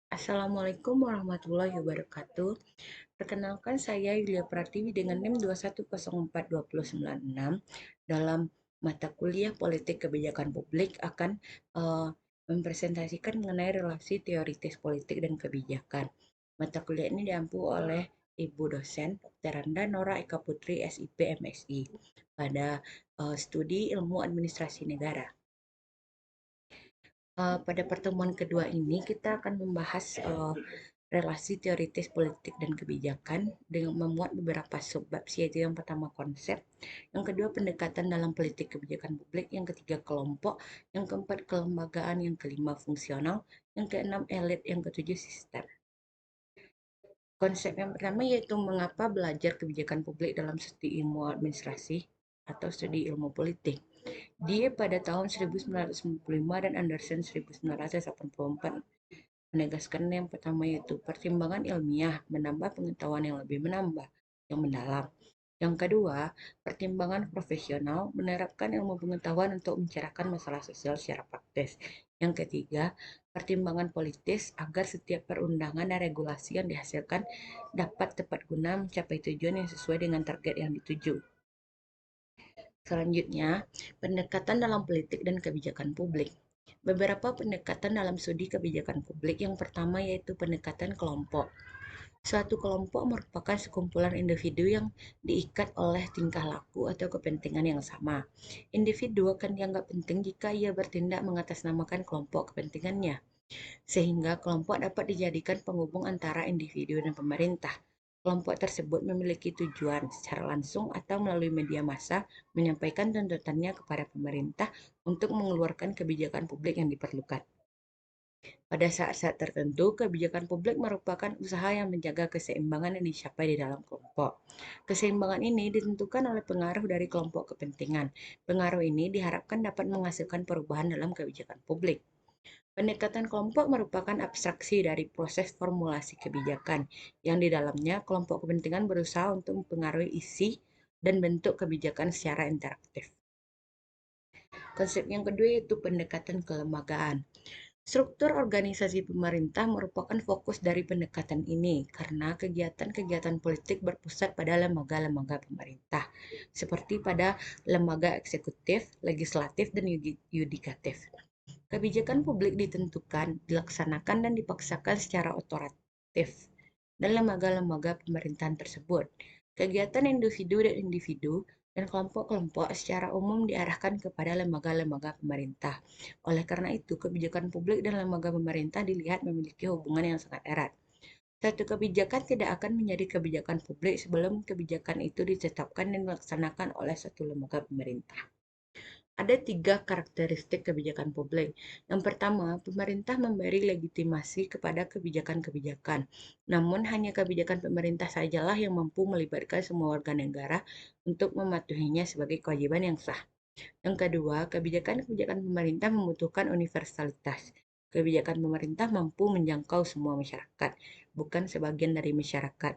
Assalamualaikum warahmatullahi wabarakatuh. Perkenalkan saya Yulia Pratiwi dengan NIM 2104296 dalam mata kuliah Politik Kebijakan Publik akan mempresentasikan mengenai relasi teoritis politik dan kebijakan. Mata kuliah ini diampu oleh Ibu dosen Teranda Nora Eka Putri SIP MSI pada studi Ilmu Administrasi Negara. Pada pertemuan kedua ini kita akan membahas relasi teoritis politik dan kebijakan dengan memuat beberapa subbab, yaitu yang pertama konsep, yang kedua pendekatan dalam politik kebijakan publik, yang ketiga kelompok, yang keempat kelembagaan, yang kelima fungsional, yang keenam elit, yang ketujuh sistem. Konsep yang pertama yaitu mengapa belajar kebijakan publik dalam studi ilmu administrasi atau studi ilmu politik. Dia pada tahun 1995 dan Anderson 1984 menegaskan yang pertama yaitu pertimbangan ilmiah menambah pengetahuan yang lebih yang mendalam. Yang kedua, pertimbangan profesional menerapkan ilmu pengetahuan untuk mencerahkan masalah sosial secara praktis. Yang ketiga, pertimbangan politis agar setiap perundangan dan regulasi yang dihasilkan dapat tepat guna mencapai tujuan yang sesuai dengan target yang dituju. Selanjutnya, pendekatan dalam politik dan kebijakan publik. Beberapa pendekatan dalam studi kebijakan publik. Yang pertama yaitu pendekatan kelompok. Suatu kelompok merupakan sekumpulan individu yang diikat oleh tingkah laku atau kepentingan yang sama. Individu akan dianggap penting jika ia bertindak mengatasnamakan kelompok kepentingannya, sehingga kelompok dapat dijadikan penghubung antara individu dan pemerintah. Kelompok tersebut memiliki tujuan secara langsung atau melalui media massa menyampaikan tuntutannya kepada pemerintah untuk mengeluarkan kebijakan publik yang diperlukan. Pada saat-saat tertentu, kebijakan publik merupakan usaha yang menjaga keseimbangan yang dicapai di dalam kelompok. Keseimbangan ini ditentukan oleh pengaruh dari kelompok kepentingan. Pengaruh ini diharapkan dapat menghasilkan perubahan dalam kebijakan publik. Pendekatan kelompok merupakan abstraksi dari proses formulasi kebijakan, yang di dalamnya kelompok kepentingan berusaha untuk mempengaruhi isi dan bentuk kebijakan secara interaktif. Konsep yang kedua yaitu pendekatan kelembagaan. Struktur organisasi pemerintah merupakan fokus dari pendekatan ini karena kegiatan-kegiatan politik berpusat pada lembaga-lembaga pemerintah, seperti pada lembaga eksekutif, legislatif, dan yudikatif. Kebijakan publik ditentukan, dilaksanakan, dan dipaksakan secara otoritatif dan lembaga-lembaga pemerintahan tersebut. Kegiatan individu dan kelompok-kelompok secara umum diarahkan kepada lembaga-lembaga pemerintah. Oleh karena itu, kebijakan publik dan lembaga pemerintah dilihat memiliki hubungan yang sangat erat. Satu kebijakan tidak akan menjadi kebijakan publik sebelum kebijakan itu ditetapkan dan dilaksanakan oleh satu lembaga pemerintah. Ada tiga karakteristik kebijakan publik. Yang pertama, pemerintah memberi legitimasi kepada kebijakan-kebijakan. Namun, hanya kebijakan pemerintah sajalah yang mampu melibatkan semua warga negara untuk mematuhinya sebagai kewajiban yang sah. Yang kedua, kebijakan-kebijakan pemerintah membutuhkan universalitas. Kebijakan pemerintah mampu menjangkau semua masyarakat, bukan sebagian dari masyarakat.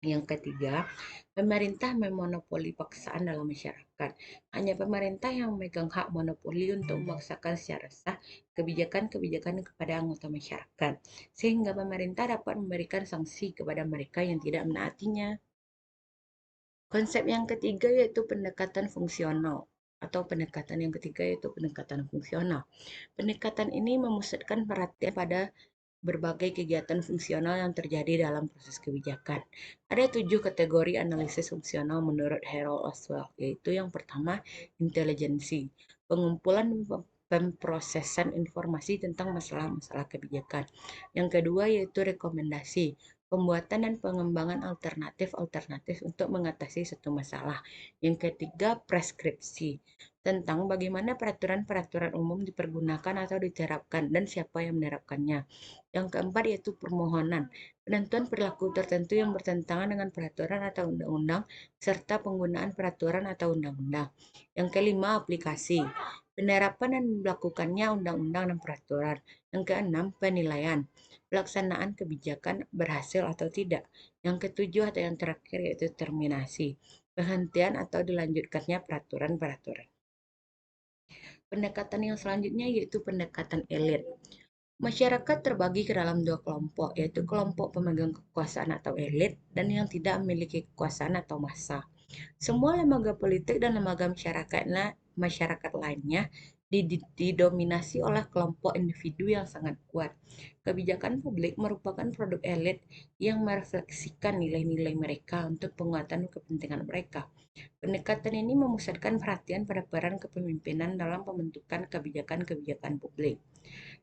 Yang ketiga, pemerintah memonopoli paksaan dalam masyarakat. Hanya pemerintah yang memegang hak monopoli untuk memaksakan secara sah kebijakan-kebijakan kepada anggota masyarakat, sehingga pemerintah dapat memberikan sanksi kepada mereka yang tidak menaatinya. Konsep yang ketiga yaitu pendekatan fungsional atau pendekatan yang ketiga yaitu pendekatan fungsional. Pendekatan ini memusatkan perhatian pada berbagai kegiatan fungsional yang terjadi dalam proses kebijakan. Ada 7 kategori analisis fungsional menurut Harold Oswald, yaitu yang pertama, intelijensi, pengumpulan pemprosesan informasi tentang masalah-masalah kebijakan. Yang kedua yaitu rekomendasi, pembuatan dan pengembangan alternatif-alternatif untuk mengatasi satu masalah. Yang ketiga, preskripsi, tentang bagaimana peraturan-peraturan umum dipergunakan atau diterapkan dan siapa yang menerapkannya. Yang keempat yaitu permohonan, penentuan perilaku tertentu yang bertentangan dengan peraturan atau undang-undang, serta penggunaan peraturan atau undang-undang. Yang kelima, aplikasi, penerapan dan melakukannya undang-undang dan peraturan. Yang keenam, penilaian, pelaksanaan kebijakan berhasil atau tidak. Yang ketujuh atau yang terakhir yaitu terminasi, penghentian atau dilanjutkannya peraturan-peraturan. Pendekatan yang selanjutnya yaitu pendekatan elit. Masyarakat terbagi ke dalam dua kelompok, yaitu kelompok pemegang kekuasaan atau elit dan yang tidak memiliki kekuasaan atau massa. Semua lembaga politik dan lembaga masyarakat lainnya didominasi oleh kelompok individu yang sangat kuat. Kebijakan publik merupakan produk elit yang merefleksikan nilai-nilai mereka untuk penguatan kepentingan mereka. Pendekatan ini memusatkan perhatian pada peran kepemimpinan dalam pembentukan kebijakan-kebijakan publik.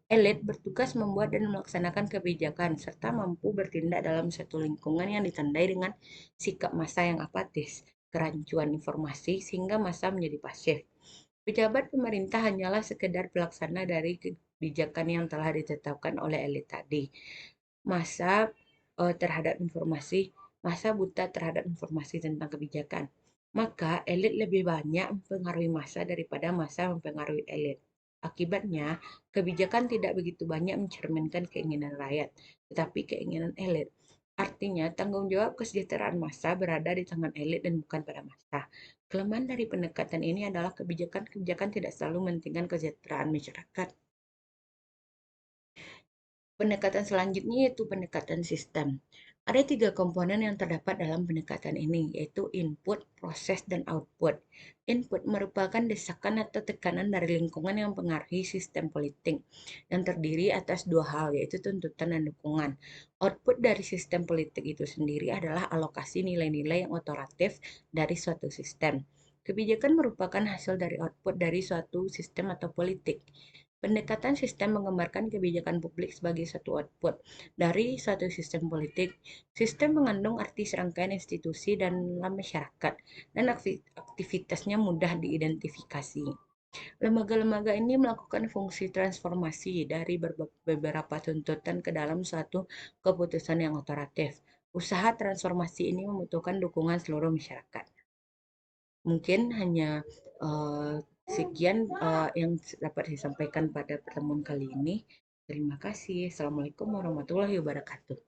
Elit bertugas membuat dan melaksanakan kebijakan serta mampu bertindak dalam satu lingkungan yang ditandai dengan sikap massa yang apatis, kerancuan informasi sehingga massa menjadi pasif. Pejabat pemerintah hanyalah sekedar pelaksana dari kebijakan yang telah ditetapkan oleh elit tadi. Massa terhadap informasi, massa buta terhadap informasi tentang kebijakan. Maka elit lebih banyak mempengaruhi massa daripada massa mempengaruhi elit. Akibatnya, kebijakan tidak begitu banyak mencerminkan keinginan rakyat, tetapi keinginan elit. Artinya, tanggung jawab kesejahteraan massa berada di tangan elit dan bukan pada massa. Kelemahan dari pendekatan ini adalah kebijakan-kebijakan tidak selalu mementingkan kesejahteraan masyarakat. Pendekatan selanjutnya yaitu pendekatan sistem. Ada tiga komponen yang terdapat dalam pendekatan ini, yaitu input, proses, dan output. Input merupakan desakan atau tekanan dari lingkungan yang mempengaruhi sistem politik, yang terdiri atas dua hal, yaitu tuntutan dan dukungan. Output dari sistem politik itu sendiri adalah alokasi nilai-nilai yang otoratif dari suatu sistem. Kebijakan merupakan hasil dari output dari suatu sistem atau politik. Pendekatan sistem menggambarkan kebijakan publik sebagai satu output dari suatu sistem politik. Sistem mengandung arti serangkaian institusi dan masyarakat, dan aktivitasnya mudah diidentifikasi. Lembaga-lembaga ini melakukan fungsi transformasi dari beberapa tuntutan ke dalam suatu keputusan yang otoratif. Usaha transformasi ini membutuhkan dukungan seluruh masyarakat. Mungkin hanya uh, sekian yang dapat saya sampaikan pada pertemuan kali ini. Terima kasih. Assalamualaikum warahmatullahi wabarakatuh.